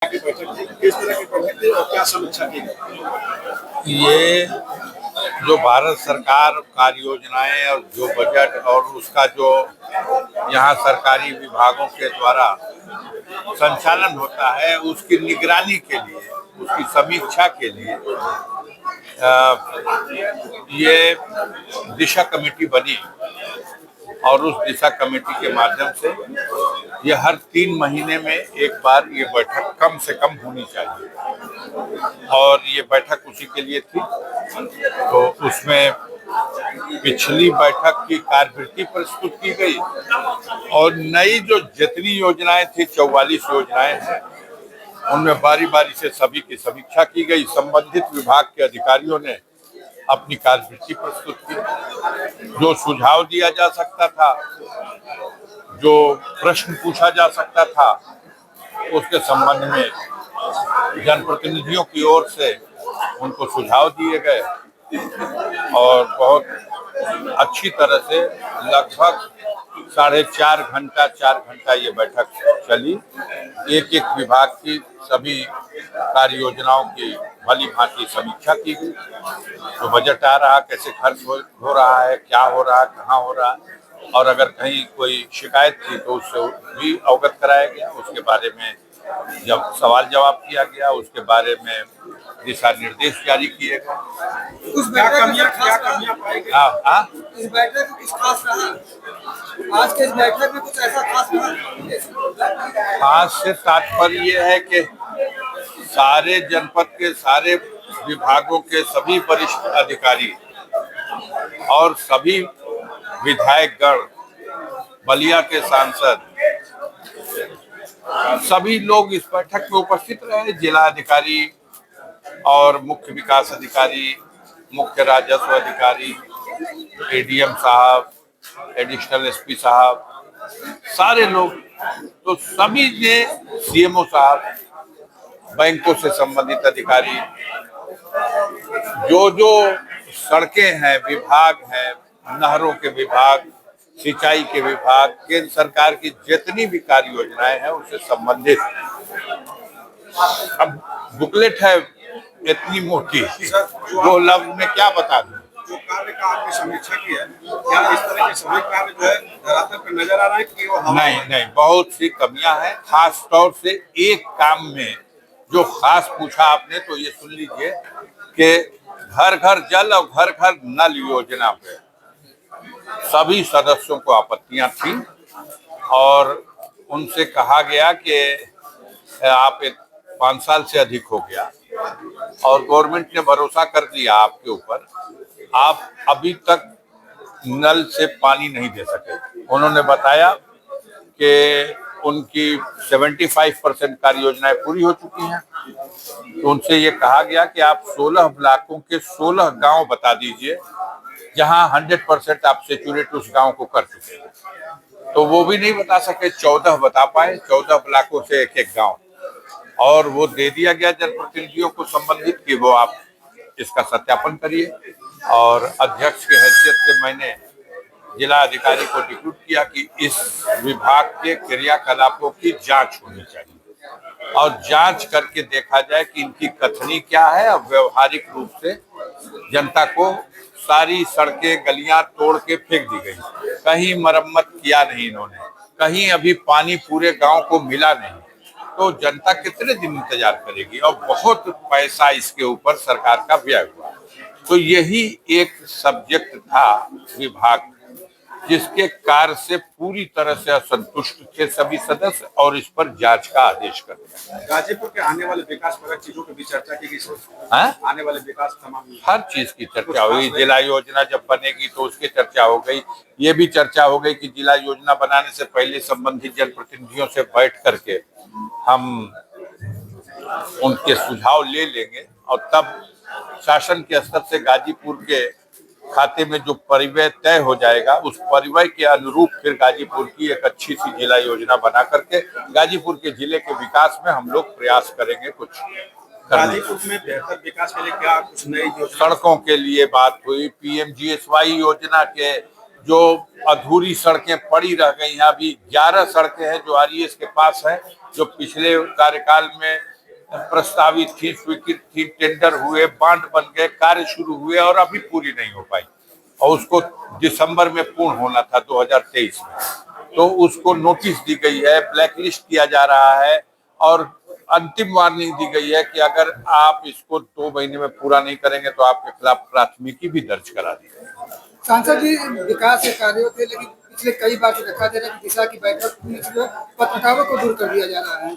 की बैठक थी, किस तरह की बैठक थी और क्या समीक्षा की गई? ये जो भारत सरकार कार्य योजनाएं और जो बजट और उसका जो यहाँ सरकारी विभागों के द्वारा संचालन होता है, उसकी निगरानी के लिए, उसकी समीक्षा के लिए ये दिशा कमेटी बनी और उस दिशा कमेटी के माध्यम से ये हर 3 महीने में एक बार ये बैठक कम से कम होनी चाहिए और ये बैठक उसी के लिए थी। तो उसमें पिछली बैठक की कार्यवृत्ति प्रस्तुत की गई और नई जो जितनी योजनाएं थी 44 योजनाएं हैं, उनमें बारी बारी से सभी की समीक्षा की गई। संबंधित विभाग के अधिकारियों ने अपनी कार्यवृत्ति प्रस्तुत की। जो सुझाव दिया जा सकता था, जो प्रश्न पूछा जा सकता था, उसके संबंध में जनप्रतिनिधियों की ओर से उनको सुझाव दिए गए और बहुत अच्छी तरह से लगभग 4.5 घंटा ये बैठक चली। एक एक विभाग की सभी कार्य योजनाओं की भली भांति समीक्षा की गई। तो बजट आ रहा, कैसे खर्च हो रहा है, क्या हो रहा है, कहाँ हो रहा है, और अगर कहीं कोई शिकायत थी तो उससे भी अवगत कराया गया। उसके बारे में जब सवाल जवाब किया गया, उसके बारे में दिशा निर्देश जारी किए गए। उस क्या कमियां पाई गई? हाँ, इस बैठक में कुछ खास रहा? आज के इस बैठक में कुछ ऐसा खास रहा? खास से तात्पर्य ये है कि सारे जनपद के सारे विभागों के सभी वरिष्ठ अधिकारी और सभी विधायकगण, बलिया के सांसद, सभी लोग इस बैठक में उपस्थित रहे। जिला अधिकारी और मुख्य विकास अधिकारी, मुख्य राजस्व अधिकारी, एडीएम साहब, एडिशनल एसपी साहब, सारे लोग, तो सभी ने, सीएमओ साहब, बैंकों से संबंधित अधिकारी, जो जो सड़कें हैं, विभाग हैं, नहरों के विभाग, सिंचाई के विभाग, केंद्र सरकार की जितनी भी कार्य योजनाएं हैं उससे संबंधित। अब बुकलेट है इतनी मोटी, वो लफ्ज में क्या बता दूं। जो कार्य का आपने समीक्षा की है, क्या इस तरह के सभी कार्य जो है धरातल पर नजर आ रहा है कि वो नहीं, बहुत सी कमियां हैं। खास तौर से एक काम में जो खास पूछा आपने, तो ये सुन लीजिए कि घर घर जल और घर घर नल योजना पे सभी सदस्यों को आपत्तियां थी और उनसे कहा गया कि आप 5 साल से अधिक हो गया और गवर्नमेंट ने भरोसा कर दिया आपके ऊपर, आप अभी तक नल से पानी नहीं दे सके। उन्होंने बताया कि उनकी 75% कार्य योजनाएं पूरी हो चुकी हैं। तो उनसे ये कहा गया कि आप 16 ब्लॉकों के 16 गांव बता दीजिए जहां 100% आप सेचुरेट उस गांव को कर चुके हैं। तो वो भी नहीं बता सके, 14 बता पाए, 14 ब्लॉकों से एक एक गांव, और वो दे दिया गया जनप्रतिनिधियों को संबंधित कि वो आप इसका सत्यापन करिए। और अध्यक्ष की हैसियत से मैंने जिला अधिकारी को डिक्रूट किया कि इस विभाग के क्रियाकलापों की जांच होनी चाहिए और जांच करके देखा जाए कि इनकी कथनी क्या है। और व्यवहारिक रूप से जनता को सारी सड़कें गलियां तोड़ के फेंक दी गई, कहीं मरम्मत किया नहीं इन्होंने, कहीं अभी पानी पूरे गांव को मिला नहीं। तो जनता कितने दिन इंतजार करेगी और बहुत पैसा इसके ऊपर सरकार का व्यय हुआ। तो यही एक सब्जेक्ट था विभाग जिसके कार्य से पूरी तरह से असंतुष्ट थे सभी सदस्य और इस पर जांच का आदेश कर दिया। गाजीपुर के आने वाले विकास परक चीजों की भी चर्चा की गई। आने वाले विकास तमाम हर चीज की चर्चा हुई। जिला योजना जब बनेगी तो उसकी चर्चा हो गई। ये भी चर्चा हो गई कि जिला योजना बनाने से पहले संबंधित जनप्रतिनिधियों से बैठ करके हम उनके सुझाव ले लेंगे और तब शासन के स्तर से गाजीपुर के खाते में जो परिव्यय तय हो जाएगा, उस परिव्यय के अनुरूप फिर गाजीपुर की एक अच्छी सी जिला योजना बना करके गाजीपुर के जिले के विकास में हम लोग प्रयास करेंगे। कुछ गाजीपुर में बेहतर विकास के लिए क्या कुछ नई सड़कों के लिए बात हुई, पीएमजीएसवाई योजना के जो अधूरी सड़कें पड़ी रह गई हैं, अभी 11 सड़कें हैं जो आरईएस के पास हैं, जो पिछले कार्यकाल में प्रस्तावित थी, स्वीकृत थी, टेंडर हुए, बांड बन गए, कार्य शुरू हुए और अभी पूरी नहीं हो पाई और उसको दिसंबर में पूर्ण होना था 2023 में। तो उसको नोटिस दी गई है, ब्लैकलिस्ट किया जा रहा है और अंतिम वार्निंग दी गई है कि अगर आप इसको 2 महीने में पूरा नहीं करेंगे तो आपके खिलाफ प्राथमिकी भी दर्ज करा दी जाएगी। सांसद जी, विकास के कार्यों थे लेकिन पिछले कई बार से देखा जा रहा है कि दिशा की बैठक में जो पत्रकारों को दूर कर दिया जा रहा है।